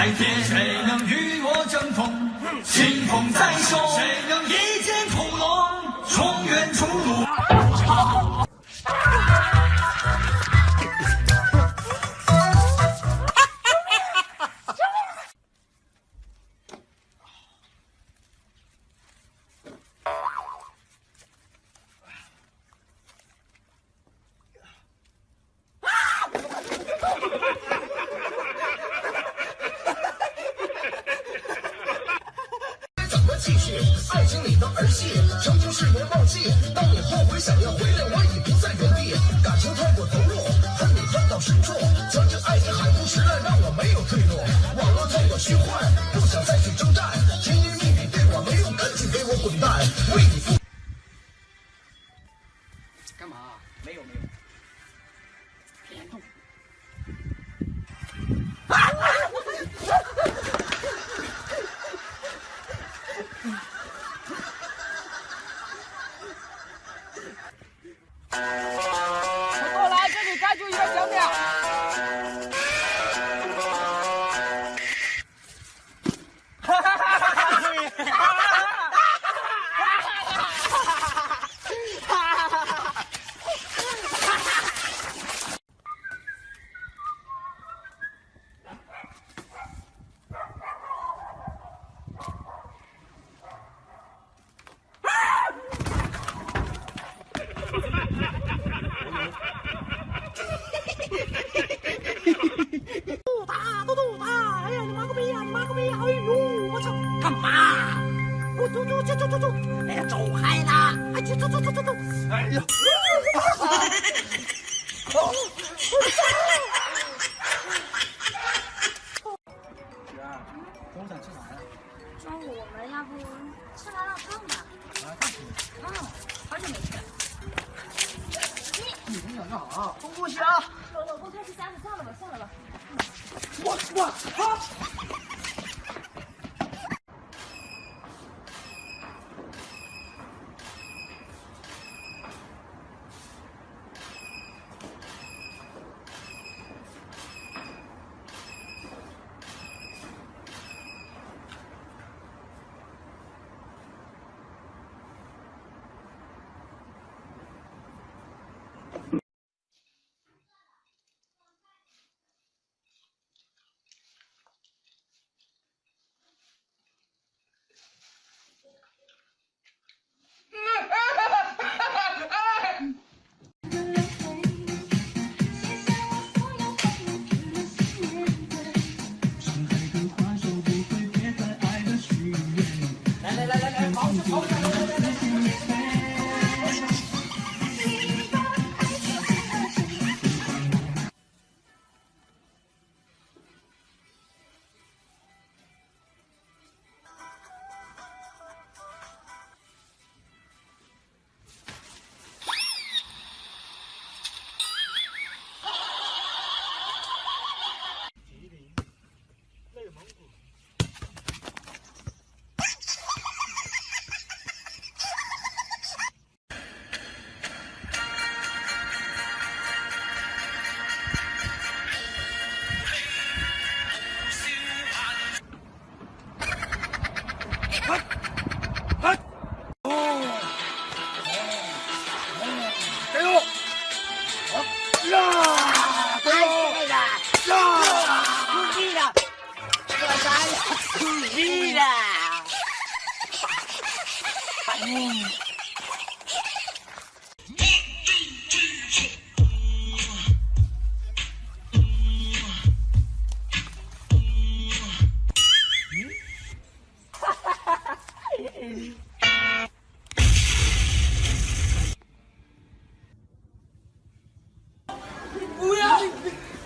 在天，谁能与我争锋？清风在手，谁能一剑屠龙？重圆出路。继续，爱情里的儿戏，曾经誓言忘记。当你后悔想要回来，我已不在原地。感情太过投入，恨你恨到深处。曾经爱你海枯石烂，让我没有退路。网络太过虚幻，不想再去征战。甜言蜜语对我没用，赶紧给我滚蛋！为你付。干嘛？没有。别动。过来，这里该注意点小点。哈哈哈哈哈哈！嘟打！哎呀，你妈个逼呀！你妈个逼！哎呦，我操！干嘛？我走！哎呀，走开啦！哎，走！哎呀！中午想吃啥呀？中午我们要不吃麻辣烫吧？麻辣烫吃。好久没吃了。你想干啥？不行！老公开始夹子，算了吧。我操！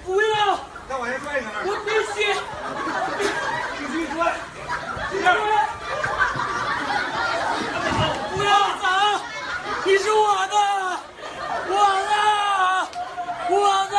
不要！再往下拽一下。我必须！继续拽。不要走！你是我的！我操！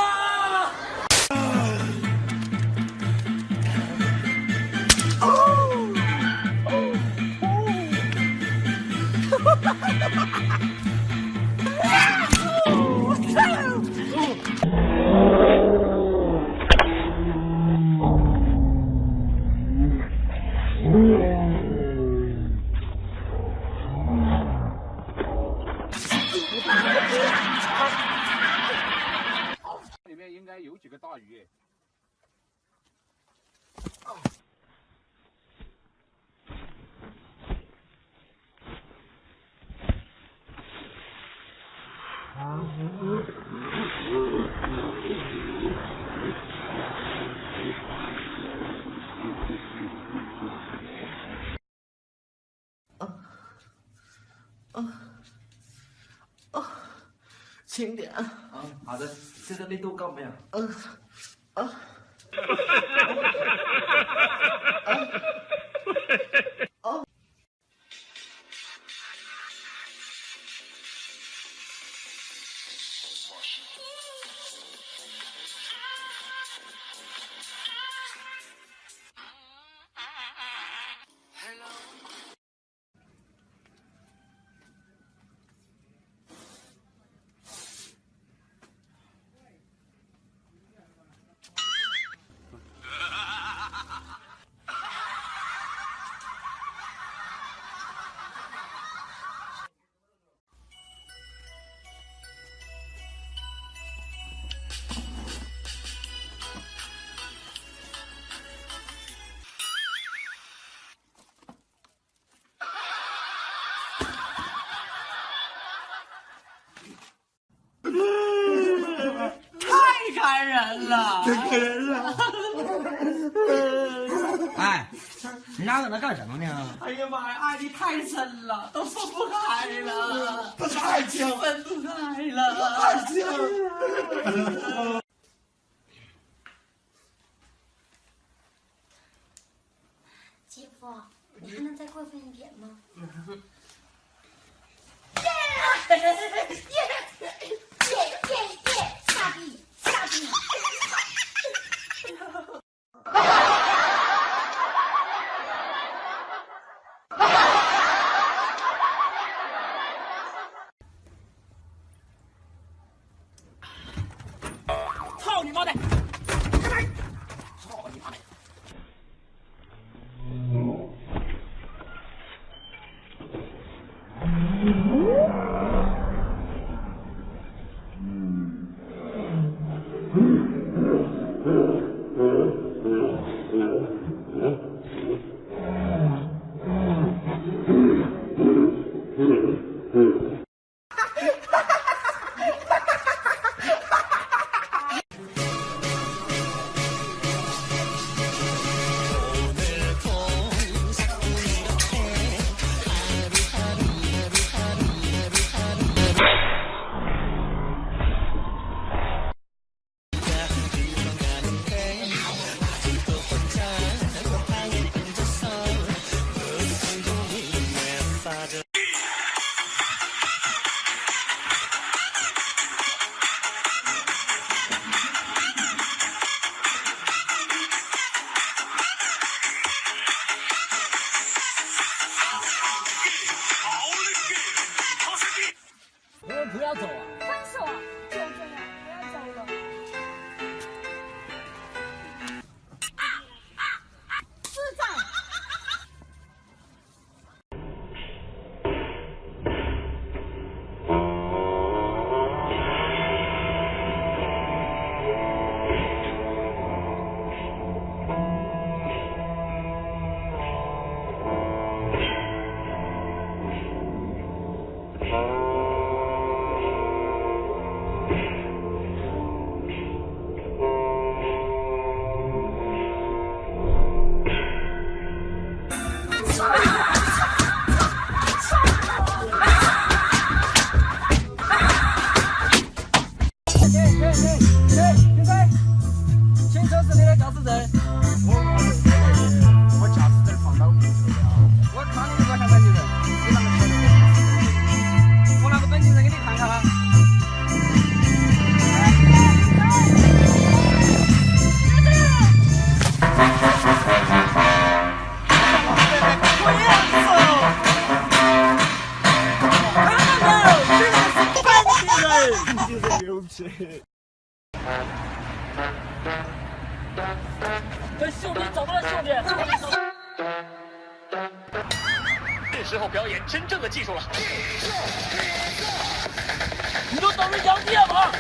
应该有几个大鱼。轻点。好的，这个力度够没有？太感人了！太感人了！哎，你俩在那干什么呢？哎呀妈呀，爱的太深了，都分不开了。这是爱情，分不开了。爱情。姐夫，你还能再过分一点吗？傻逼，傻逼！操你妈的！操你妈的！我们不要走啊！分手啊！就这样，不要走了。智障！新车是你的驾驶证。我驾驶证放到屋头了。我看你这个像本地人，你啷个晓得？我拿个本地人给你看看。这兄弟找到了兄弟，是时候表演真正的技术了。你都等着养爹吧！